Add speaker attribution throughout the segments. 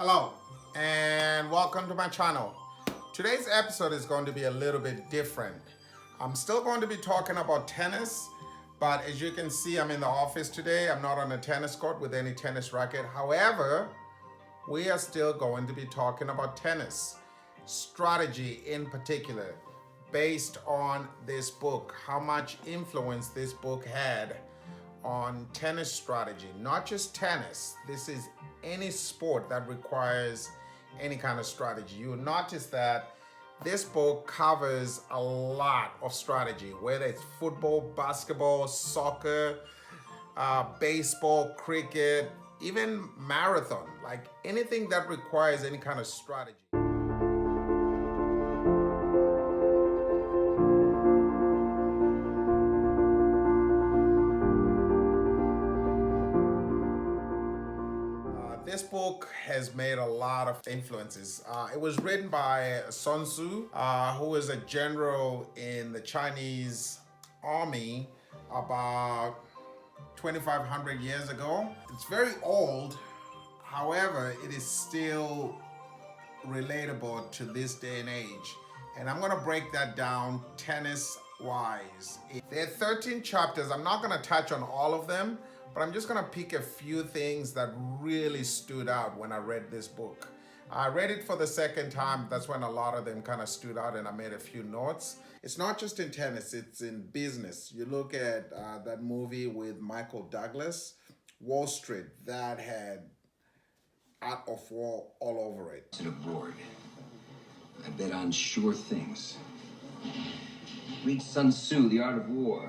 Speaker 1: Hello and welcome to my channel. Today's episode is going to be a little bit different. I'm still going to be talking about tennis, but as you can see, I'm in the office today. I'm not on a tennis court with any tennis racket. However, we are still going to be talking about tennis strategy in particular, based on this book, how much influence this book had on tennis strategy. Not just tennis, this is any sport that requires any kind of strategy. You'll notice that this book covers a lot of strategy, whether it's football, basketball, soccer, baseball, cricket, even marathon, like anything that requires any kind of strategy. This book has made a lot of influences. It was written by Sun Tzu, who was a general in the Chinese army about 2,500 years ago. It's very old, however, it is still relatable to this day and age. And I'm gonna break that down tennis-wise. There are 13 chapters. I'm not gonna touch on all of them, but I'm just gonna pick a few things that really stood out when I read this book. I read it for the second time. That's when a lot of them kind of stood out and I made a few notes. It's not just in tennis, it's in business. You look at that movie with Michael Douglas, Wall Street, that had Art of War all over it.
Speaker 2: To the board. I bet on sure things. Read Sun Tzu, The Art of War.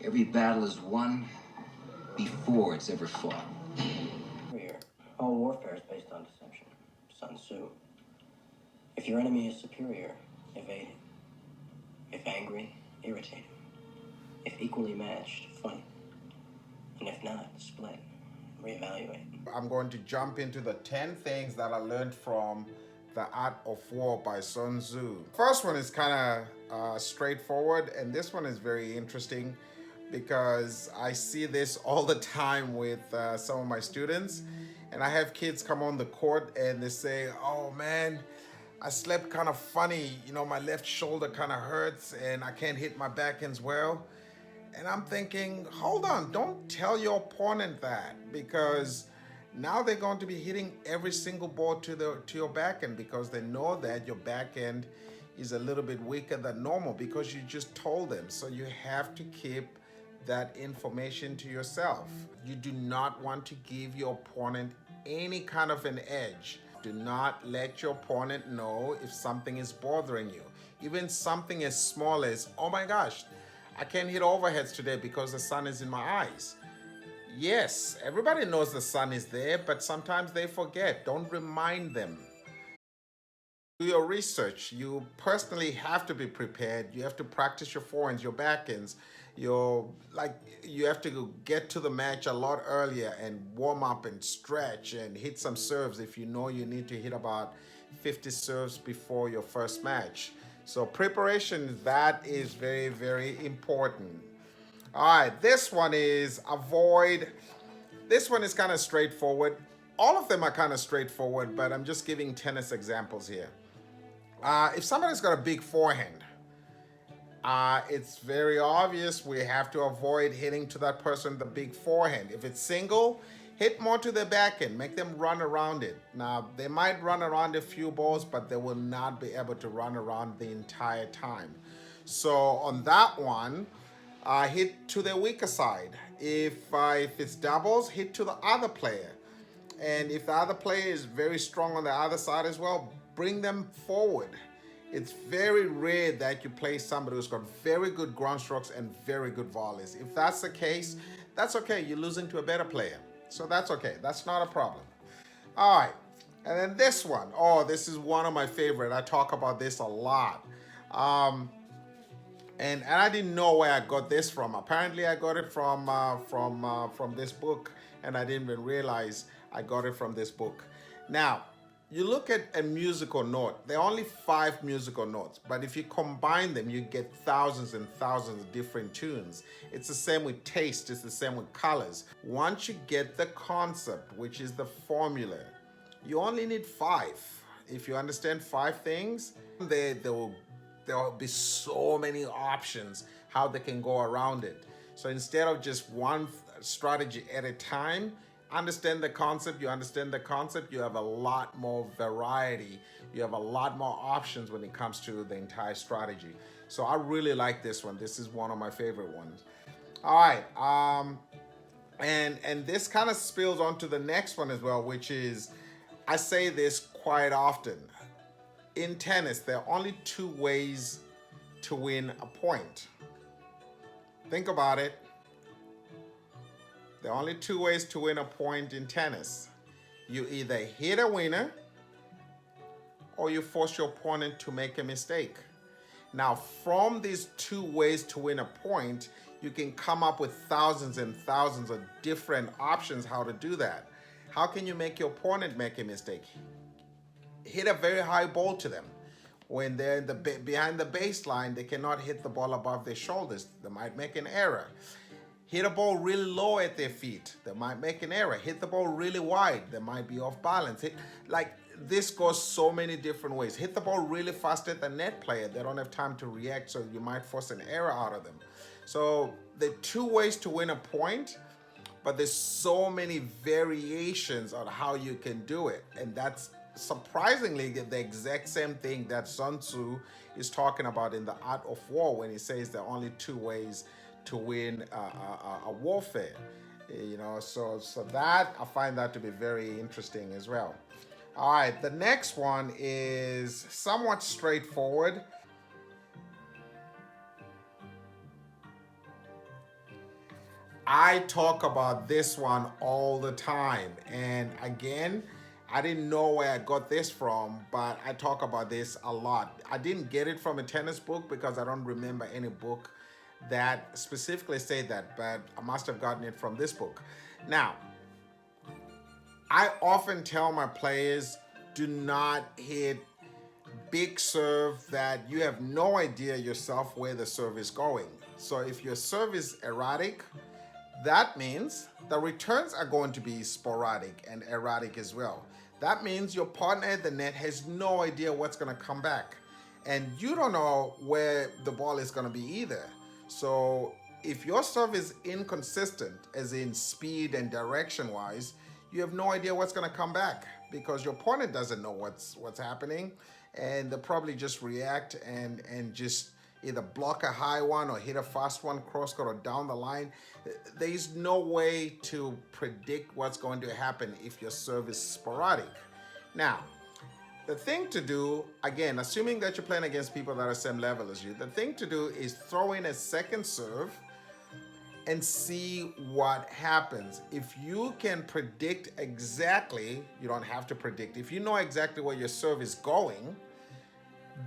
Speaker 2: Every battle is won before it's ever fought.
Speaker 3: All warfare is based on deception. Sun Tzu. If your enemy is superior, evade him. If angry, irritate him. If equally matched, fight. And if not, split. Reevaluate.
Speaker 1: I'm going to jump into the 10 things that I learned from The Art of War by Sun Tzu. First one is kind of straightforward, and this one is very interesting because I see this all the time with some of my students, and I have kids come on the court and they say, oh man, I slept kind of funny, you know, my left shoulder kind of hurts and I can't hit my backhands well. And I'm thinking, hold on, don't tell your opponent that, because now they're going to be hitting every single ball to your backhand because they know that your backhand is a little bit weaker than normal because you just told them. So you have to keep that information to yourself. You do not want to give your opponent any kind of an edge. Do not let your opponent know if something is bothering you. Even something as small as, oh my gosh, I can't hit overheads today because the sun is in my eyes. Yes, everybody knows the sun is there, but sometimes they forget. Don't remind them. Do your research. You personally have to be prepared. You have to practice your forehands, your backhands. You have to get to the match a lot earlier and warm up and stretch and hit some serves if you know you need to hit about 50 serves before your first match. So preparation, that is very, very important. All right, this one is avoid. This one is kind of straightforward. All of them are kind of straightforward, but I'm just giving tennis examples here. If somebody's got a big forehand, it's very obvious we have to avoid hitting to that person the big forehand. If it's single, hit more to the backhand, make them run around it. Now, they might run around a few balls, but they will not be able to run around the entire time. So on that one, hit to the weaker side. If it's doubles, hit to the other player. And if the other player is very strong on the other side as well, bring them forward. It's very rare that you play somebody who's got very good ground strokes and very good volleys. If that's the case, that's okay. You're losing to a better player. So that's okay. That's not a problem. All right. And then this one. Oh, this is one of my favorite. I talk about this a lot. And I didn't know where I got this from. Apparently, I got it from this book, and I didn't even realize I got it from this book. Now, you look at a musical note. There are only 5 musical notes, but if you combine them, you get thousands and thousands of different tunes. It's the same with taste. It's the same with colors. Once you get the concept, which is the formula, You only need 5. If you understand 5 things, there will be so many options how they can go around it. So instead of just one strategy at a time, understand the concept. You understand the concept, you have a lot more variety. You have a lot more options when it comes to the entire strategy. So I really like this one. This is one of my favorite ones. All right. And this kind of spills onto the next one as well, which is, I say this quite often. In tennis, there are only 2 ways to win a point. Think about it. There are only 2 ways to win a point in tennis. You either hit a winner or you force your opponent to make a mistake. Now, from these 2 ways to win a point, you can come up with thousands and thousands of different options how to do that. How can you make your opponent make a mistake? Hit a very high ball to them. When they're in behind the baseline, they cannot hit the ball above their shoulders. They might make an error. Hit a ball really low at their feet. They might make an error. Hit the ball really wide. They might be off balance. This goes so many different ways. Hit the ball really fast at the net player. They don't have time to react, so you might force an error out of them. So there are 2 ways to win a point, but there's so many variations on how you can do it. And that's surprisingly the exact same thing that Sun Tzu is talking about in the Art of War, when he says there are only 2 ways to win a warfare. So that, I find that to be very interesting as well. All right, the next one is somewhat straightforward. I talk about this one all the time, and again, I didn't know where I got this from, but I talk about this a lot. I didn't get it from a tennis book because I don't remember any book that specifically said that, but I must have gotten it from this book. Now, I often tell my players, do not hit big serve that you have no idea yourself where the serve is going. So if your serve is erratic, that means the returns are going to be sporadic and erratic as well. That means your partner at the net has no idea what's going to come back. And you don't know where the ball is going to be either. So if your serve is inconsistent, as in speed and direction wise, you have no idea what's going to come back because your opponent doesn't know what's happening, and they'll probably just react and just either block a high one or hit a fast one, cross court or down the line. There's no way to predict what's going to happen if your serve is sporadic. Now, the thing to do, again, assuming that you're playing against people that are same level as you, the thing to do is throw in a second serve and see what happens. If you can predict exactly, you don't have to predict, if you know exactly where your serve is going,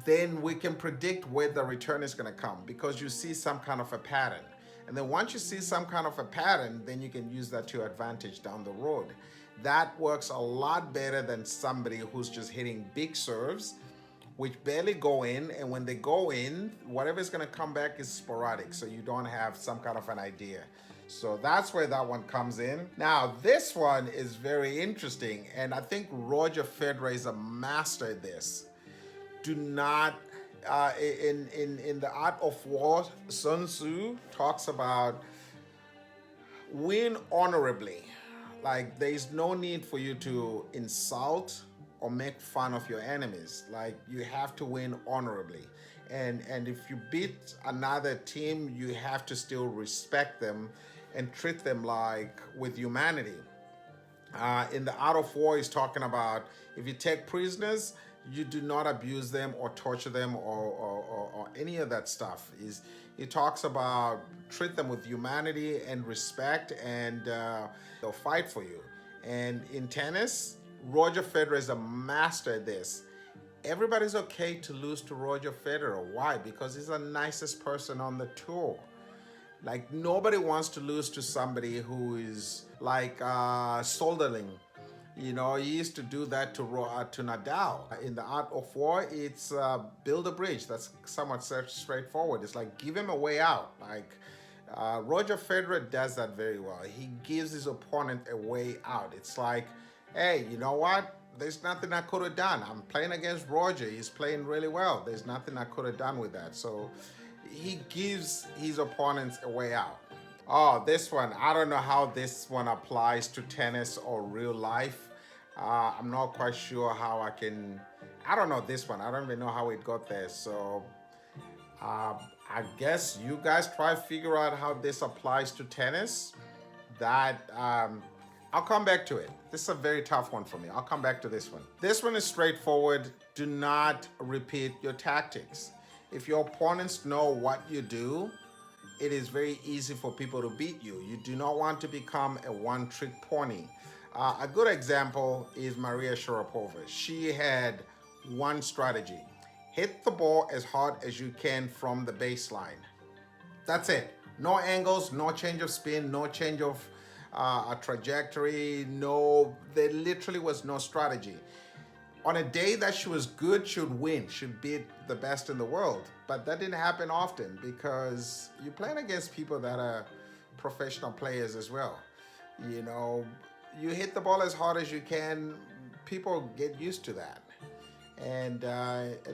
Speaker 1: then we can predict where the return is going to come because you see some kind of a pattern. And then once you see some kind of a pattern, then you can use that to your advantage down the road. That works a lot better than somebody who's just hitting big serves, which barely go in. And when they go in, whatever is going to come back is sporadic. So you don't have some kind of an idea. So that's where that one comes in. Now, this one is very interesting. And I think Roger Federer is a master at this. Do not, in the Art of War, Sun Tzu talks about win honorably. Like, there's no need for you to insult or make fun of your enemies. Like, you have to win honorably. And if you beat another team, you have to still respect them and treat them like with humanity. In the Art of War, he's talking about if you take prisoners, you do not abuse them or torture them or any of that stuff. He talks about treat them with humanity and respect, and they'll fight for you. And in tennis, Roger Federer is a master at this. Everybody's okay to lose to Roger Federer. Why? Because he's the nicest person on the tour. Like, nobody wants to lose to somebody who is like Soldering. You know, he used to do that to Nadal. In the Art of War, it's build a bridge. That's somewhat straightforward. It's like, give him a way out. Like, Roger Federer does that very well. He gives his opponent a way out. It's like, hey, you know what? there's nothing I could have done. I'm playing against Roger. He's playing really well. There's nothing I could have done with that. So he gives his opponents a way out. Oh, this one. I don't know how this one applies to tennis or real life. I'm not quite sure how I can. I don't know this one. I don't even know how it got there. So I guess you guys try to figure out how this applies to tennis. That I'll come back to it. This is a very tough one for me. I'll come back to this one. This one is straightforward. Do not repeat your tactics. If your opponents know what you do, it is very easy for people to beat you. You do not want to become a one-trick pony. A good example is Maria Sharapova. She had one strategy. Hit the ball as hard as you can from the baseline. That's it. No angles, no change of spin, no change of a trajectory. No, there literally was no strategy. On a day that she was good, she would win. She'd beat the best in the world. But that didn't happen often because you're playing against people that are professional players as well. You know, you hit the ball as hard as you can, people get used to that. And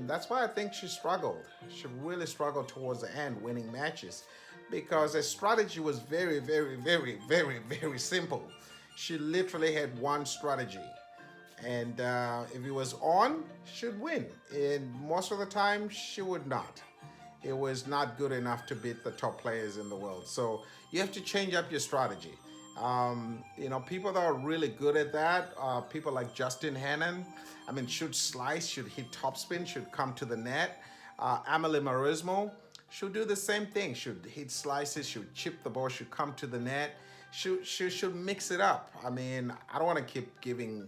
Speaker 1: that's why I think she struggled. She really struggled towards the end, winning matches, because her strategy was very, very, very, very, very simple. She literally had one strategy. And if it was on, she'd win. And most of the time, she would not. It was not good enough to beat the top players in the world. So you have to change up your strategy. You know, people that are really good at that, people like Justin Hannon, should slice, should hit topspin, should come to the net. Amelie Marismo, she'll do the same thing. Should hit slices, should chip the ball, should come to the net. She should mix it up. I don't want to keep using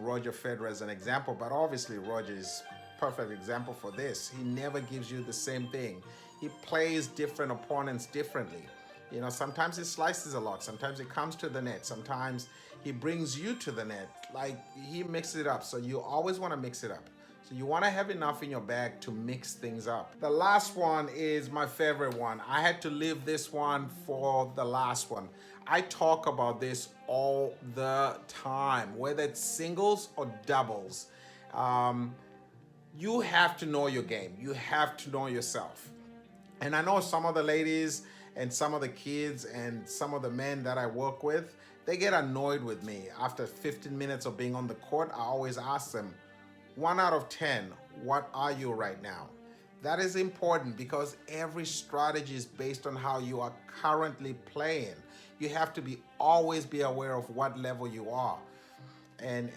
Speaker 1: Roger Federer as an example, but obviously Roger is perfect example for this. He never gives you the same thing. He plays different opponents differently. You know, sometimes he slices a lot. Sometimes he comes to the net. Sometimes he brings you to the net. Like, he mixes it up. So you always want to mix it up. So you want to have enough in your bag to mix things up. The last one is my favorite one. I had to leave this one for the last one. I talk about this all the time, whether it's singles or doubles. You have to know your game. You have to know yourself. And I know some of the ladies and some of the kids and some of the men that I work with, they get annoyed with me. After 15 minutes of being on the court, I always ask them, 1 out of 10, what are you right now? That is important because every strategy is based on how you are currently playing. You have to always be aware of what level you are. And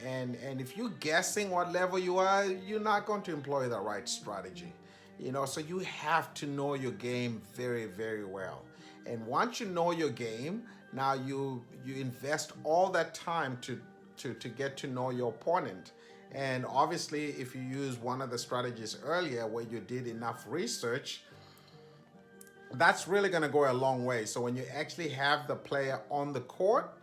Speaker 1: if you're guessing what level you are, you're not going to employ the right strategy. You know, so you have to know your game very, very well. And once you know your game, now you invest all that time to get to know your opponent. And obviously, if you use one of the strategies earlier where you did enough research, that's really going to go a long way. So when you actually have the player on the court,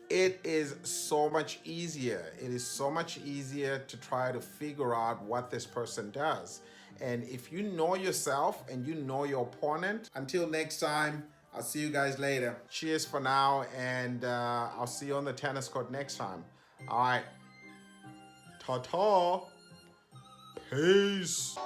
Speaker 1: it is so much easier. It is so much easier to try to figure out what this person does. And if you know yourself and you know your opponent, until next time, I'll see you guys later. Cheers for now, and I'll see you on the tennis court next time. All right. Ta-ta. Peace.